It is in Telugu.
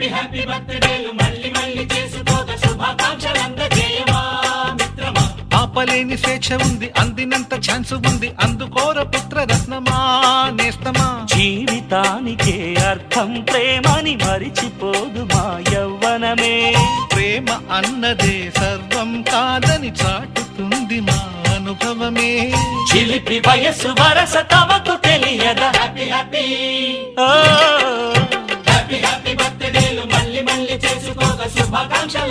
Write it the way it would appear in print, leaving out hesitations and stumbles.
హ్యాపీ హ్యాపీ బర్త్డేలు మళ్ళీ మళ్ళీ చేసుకోక శుభాకాంక్షలందజేయమా మిత్రమా. ఆపలేని స్వేచ్ఛ ఉంది, అందినంత ఛాన్స్ ఉంది, అందుకోర పుత్ర రత్నమా నేస్తమా. జీవితానికే అర్థం ప్రేమని మరిచిపోదు మా యవ్వనమే. ప్రేమ అన్నదే సర్వం కాదని చాటుతుంది మా అనుభవమే. చిలిపి వయస్సు వరస తమకు తెలియదా. హ్యాపీ హ్యాపీ ఓ హ్యాపీ హ్యాపీ బర్త్డేలు మళ్ళీ మళ్ళీ చేసుకోక శుభాకాంక్షలు